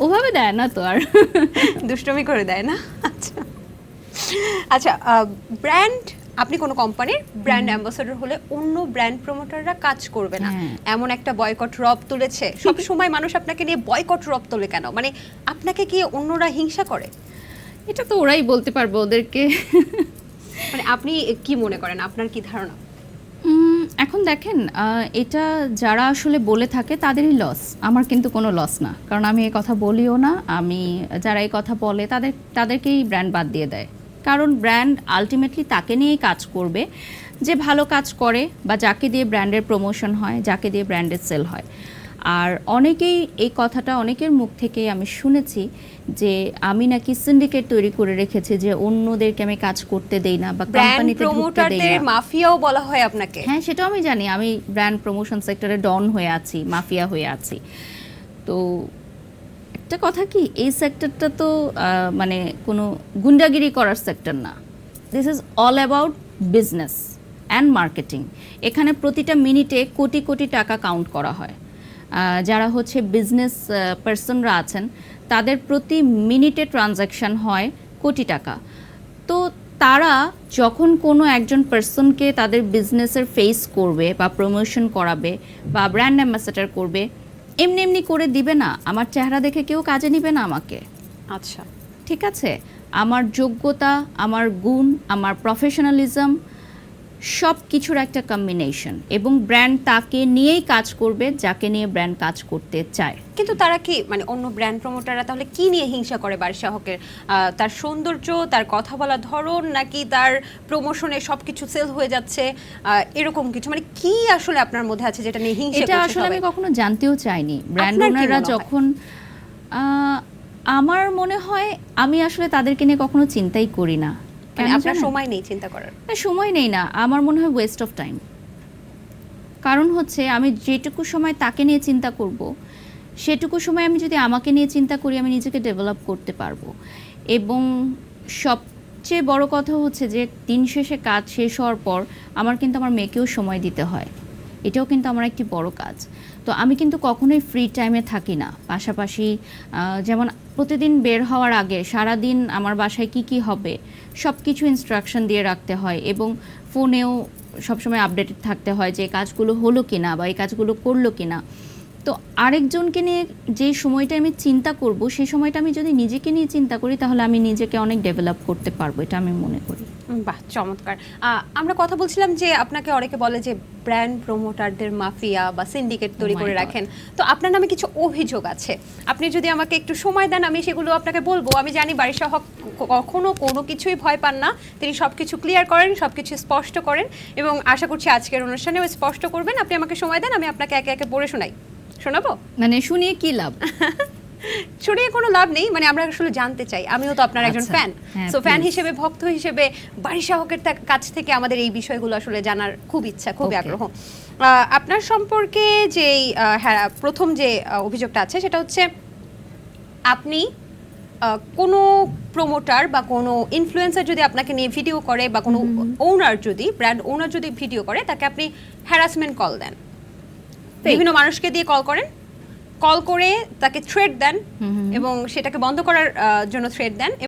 ওভাবে দেয় না তো আর। দুষ্টমি করে দেয় না? আচ্ছা আচ্ছা, ব্র্যান্ড, আপনি কোনো কোম্পানির ব্র্যান্ড অ্যাম্বাসেডর হলে অন্য ব্র্যান্ড প্রমোটাররা কাজ করবে না, এমন একটা বয়কট রব তুলেছে। সব সময় মানুষ আপনাকে নিয়ে বয়কট রব তোলে কেন? মানে আপনাকে কি অন্যরা হিংসা করে? এটা তো ওরাই বলতে পারবে ওদেরকে। মানে আপনি কি মনে করেন, আপনার কি ধারণা? এখন দেখেন, এটা যারা আসলে বলে থাকে তাদেরই লস, আমার কিন্তু কোনো লস না, কারণ আমি এই কথা বলিও না। আমি যারা এই কথা বলে তাদেরকেই ব্র্যান্ড বাদ দিয়ে দেয়, কারণ ব্র্যান্ড আলটিমেটলি তাকে নিয়েই কাজ করবে যে ভালো কাজ করে বা যাকে দিয়ে ব্র্যান্ডের প্রমোশন হয়, যাকে দিয়ে ব্র্যান্ডের সেল হয়। আর অনেকেই এই কথাটা অনেকের মুখ থেকেই আমি শুনেছি যে আমি নাকি সিন্ডিকেট তৈরি করে রেখেছি, যে অন্যদেরকে আমি কাজ করতে দেই না বা কোম্পানিতে ঢুকতে দেই না। মাফিয়াও বলা হয় আপনাকে? হ্যাঁ, সেটাও আমি জানি। আমি ব্র্যান্ড প্রমোশন সেক্টরে ডন হয়ে আছি, মাফিয়া হয়ে আছি। তো একটা কথা কি, এই সেক্টরটা তো মানে কোনো গুন্ডাগিরি করার সেক্টর না। This is all about business and marketing. এখানে প্রতিটা মিনিটে কোটি কোটি টাকা কাউন্ট করা হয়। যারা হচ্ছে বিজনেস পার্সনরা আছেন, তাদের প্রতি মিনিটে ট্রানজ্যাকশন হয় কোটি টাকা। তো তারা যখন কোনো একজন পার্সনকে তাদের বিজনেসের ফেস করবে বা প্রমোশন করাবে বা ব্র্যান্ড অ্যাম্বাসেডর করবে, এমনি এমনি করে দিবে না। আমার চেহারা দেখে কেউ কাজে নিবে না আমাকে। আচ্ছা, ঠিক আছে, আমার যোগ্যতা, আমার গুণ, আমার প্রফেশনালিজম সব কিছুর একটা কম্বিনেশন, এবং ব্র্যান্ড তাকে নিয়েই কাজ করবে যাকে নিয়ে ব্র্যান্ড কাজ করতে চায়। কিন্তু তারা কি, মানে অন্য ব্র্যান্ড প্রমোটাররা তাহলে কি নিয়ে হিংসা করে বারিশা হকের? তার সৌন্দর্য, তার কথা বলার ধরন, নাকি তার প্রমোশনে সবকিছু সেল হয়ে যাচ্ছে, এরকম কিছু? মানে কি আসলে আপনার মধ্যে আছে যেটা নিয়ে হিংসা করছে? এটা আসলে আমি কখনো জানতেও চাইনি। ব্র্যান্ড ওনাররা যখন, আমার মনে হয় আমি আসলে তাদেরকে নিয়ে কখনো চিন্তাই করি না। মানে আপনার সময় নেই চিন্তা করার? না, সময় নেই না, আমার মনে হয় ওয়েস্ট অফ টাইম। কারণ হচ্ছে আমি যেটুকু সময় তাকে নিয়ে চিন্তা করব, সেটুকু সময় আমি যদি আমাকে নিয়ে চিন্তা করি, আমি নিজেকে ডেভেলপ করতে পারবো। এবং সবচেয়ে বড় কথা হচ্ছে যে দিন শেষে কাজ শেষ হওয়ার পর আমার কিন্তু আমার মেয়েকেও সময় দিতে হয়, এটাও কিন্তু আমার একটি বড় কাজ। তো আমি কিন্তু কখনোই ফ্রি টাইমে থাকি না। পাশাপাশি যেমন প্রতিদিন বের হওয়ার আগে সারাদিন আমার বাসায় কি কি হবে সব কিছু ইনস্ট্রাকশন দিয়ে রাখতে হয়, এবং ফোনেও সবসময় আপডেটেড থাকতে হয় যে কাজগুলো হলো কিনা বা এই কাজগুলো করলো কিনা। তো আরেকজনকে নিয়ে যে সময়টা আমি চিন্তা করব, সেই সময়টা আমি যদি নিজেকে নিয়ে চিন্তা করি, তাহলে আমি নিজেকে অনেক ডেভেলপ করতে পারবো, এটা আমি মনে করি। বাহ, চমৎকার। আমরা কথা বলছিলাম যে আপনাকে অনেকে বলে যে ব্র্যান্ড প্রমোটারদের মাফিয়া বা সিন্ডিকেট তৈরি করে রাখেন। তো আপনার নামে কিছু অভিযোগ আছে, আপনি যদি আমাকে একটু সময় দেন আমি সেগুলো আপনাকে বলবো। আমি জানি বারিশা হক কখনো কোনো কিছুই ভয় পান না, তিনি সবকিছু ক্লিয়ার করেন, সবকিছু স্পষ্ট করেন, এবং আশা করছি আজকের অনুষ্ঠানেও স্পষ্ট করবেন। আপনি আমাকে সময় দেন, আমি আপনাকে একে একে পড়ে শোনাবো। মানে শুনিয়ে কি লাভ? শুনিয়ে কোনো লাভ নেই, মানে আমরা আসলে জানতে চাই। আমিও তো আপনার একজন ফ্যান, সো ফ্যান হিসেবে, ভক্ত হিসেবে বারিশা হকের কাছ থেকে আমাদের এই বিষয়গুলো আসলে জানার খুব ইচ্ছা, খুব আগ্রহ। আপনার সম্পর্কে যে প্রথম যে অভিযোগটা আছে সেটা হচ্ছে আপনি কোনো প্রমোটার বা কোনো ইনফ্লুয়েন্সার যদি আপনাকে নিয়ে ভিডিও করে, বা কোনো ওনার যদি, ব্র্যান্ড ওনার যদি ভিডিও করে, তাকে আপনি হ্যারাসমেন্ট কল দেন। বিভিন্ন মানুষকে দিয়ে কল করে তাকে থ্রেট দেন, এবং সেটাকে বন্ধ করার জন্য থ্রেট দেন।